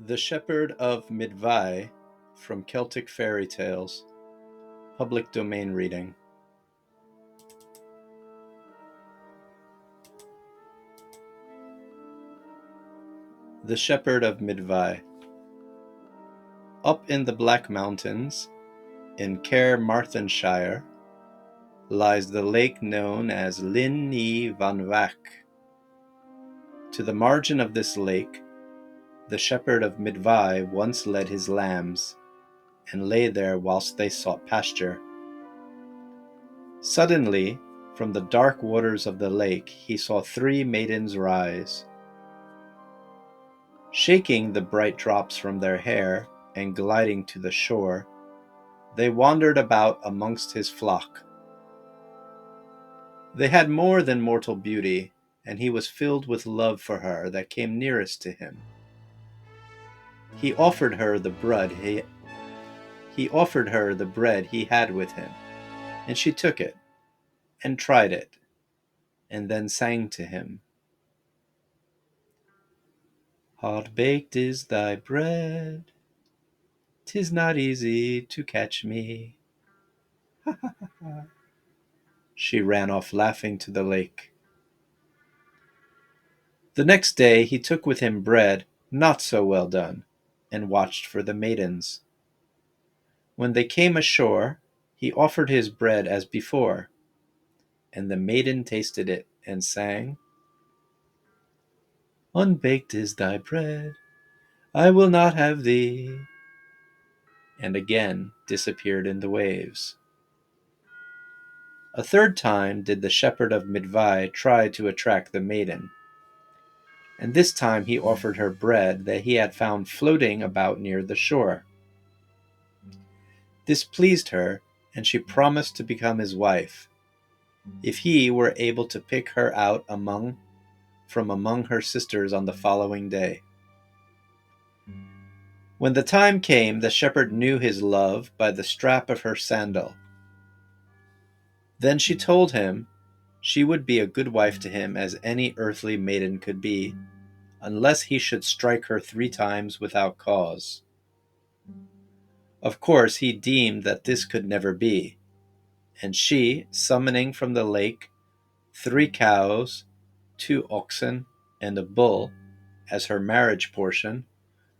The Shepherd of Myddvai from Celtic Fairy Tales, public domain reading. The Shepherd of Myddvai. Up in the Black Mountains, in Carmarthenshire, lies the lake known as Llyn y Fan Fach. To the margin of this lake, the shepherd of Myddvai once led his lambs, and lay there whilst they sought pasture. Suddenly, from the dark waters of the lake, he saw 3 maidens rise. Shaking the bright drops from their hair and gliding to the shore, they wandered about amongst his flock. They had more than mortal beauty, and he was filled with love for her that came nearest to him. He offered her the bread he had with him, and she took it, and tried it, and then sang to him. Hard-baked is thy bread, 'tis not easy to catch me. Ha ha ha ha. She ran off laughing to the lake. The next day he took with him bread not so well done, and watched for the maidens. When they came ashore, he offered his bread as before, and the maiden tasted it and sang, Unbaked is thy bread, I will not have thee, and again disappeared in the waves. A third time did the shepherd of Myddvai try to attract the maiden, and this time he offered her bread that he had found floating about near the shore. This pleased her, and she promised to become his wife, if he were able to pick her out from among her sisters on the following day. When the time came, the shepherd knew his love by the strap of her sandal. Then she told him she would be a good wife to him as any earthly maiden could be, unless he should strike her 3 times without cause. Of course, he deemed that this could never be, and she, summoning from the lake 3 cows, 2 oxen, and a bull as her marriage portion,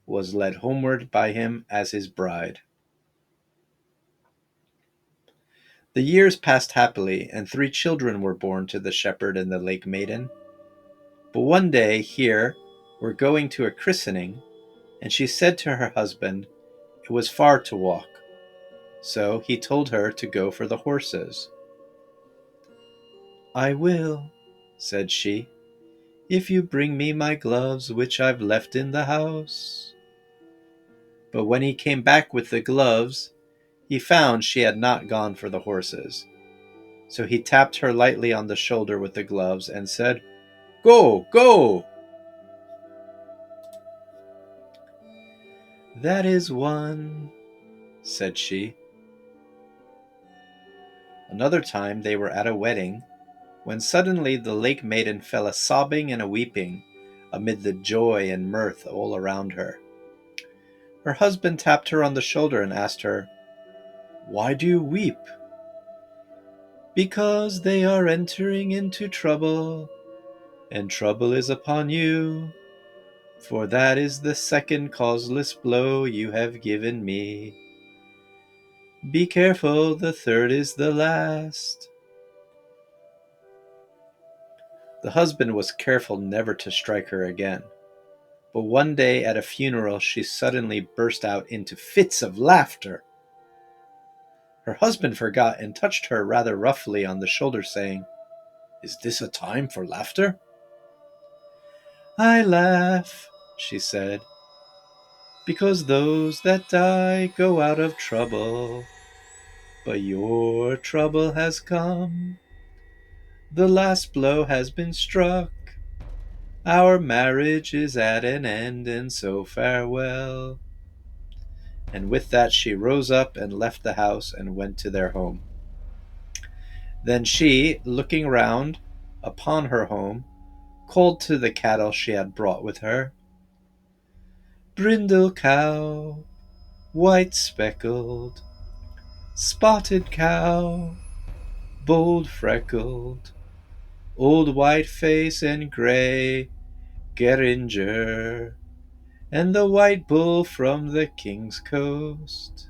was led homeward by him as his bride. The years passed happily, and 3 children were born to the shepherd and the lake maiden. But one day here were going to a christening, and she said to her husband it was far to walk, so he told her to go for the horses. I will, said she, if you bring me my gloves which I've left in the house. But when he came back with the gloves, he found she had not gone for the horses. So he tapped her lightly on the shoulder with the gloves and said, Go, go! That is one, said she. Another time they were at a wedding, when suddenly the lake maiden fell a sobbing and a weeping amid the joy and mirth all around her. Her husband tapped her on the shoulder and asked her, Why do you weep? Because they are entering into trouble, and trouble is upon you, for that is the 2nd causeless blow you have given me. Be careful, the 3rd is the last. The husband was careful never to strike her again, but one day at a funeral she suddenly burst out into fits of laughter. Her husband forgot and touched her rather roughly on the shoulder, saying, Is this a time for laughter? I laugh, she said, because those that die go out of trouble, but your trouble has come. The last blow has been struck. Our marriage is at an end, and so farewell. And with that she rose up and left the house and went to their home. Then she, looking round upon her home, called to the cattle she had brought with her, brindle cow, white speckled, spotted cow, bold freckled, old white face and grey geringer, and the white bull from the king's coast,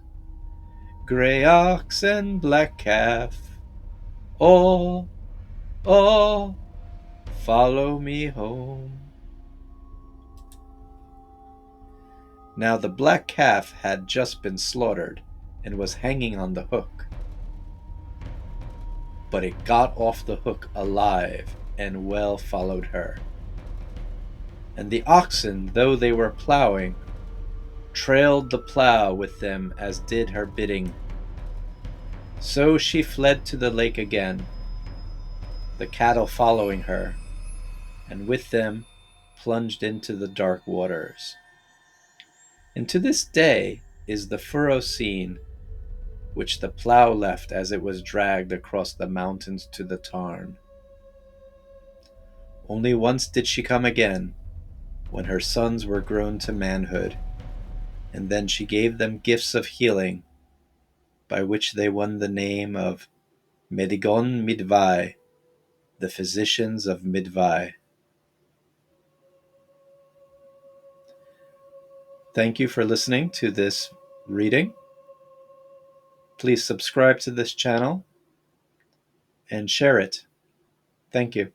grey ox and black calf, all follow me home. Now the black calf had just been slaughtered and was hanging on the hook. But it got off the hook alive and well followed her. And the oxen, though they were ploughing, trailed the plough with them as did her bidding. So she fled to the lake again, the cattle following her, and with them plunged into the dark waters. And to this day is the furrow seen, which the plough left as it was dragged across the mountains to the tarn. Only once did she come again, when her sons were grown to manhood, and then she gave them gifts of healing, by which they won the name of Myddvai, the physicians of Myddvai. Thank you for listening to this reading. Please subscribe to this channel and share it. Thank you.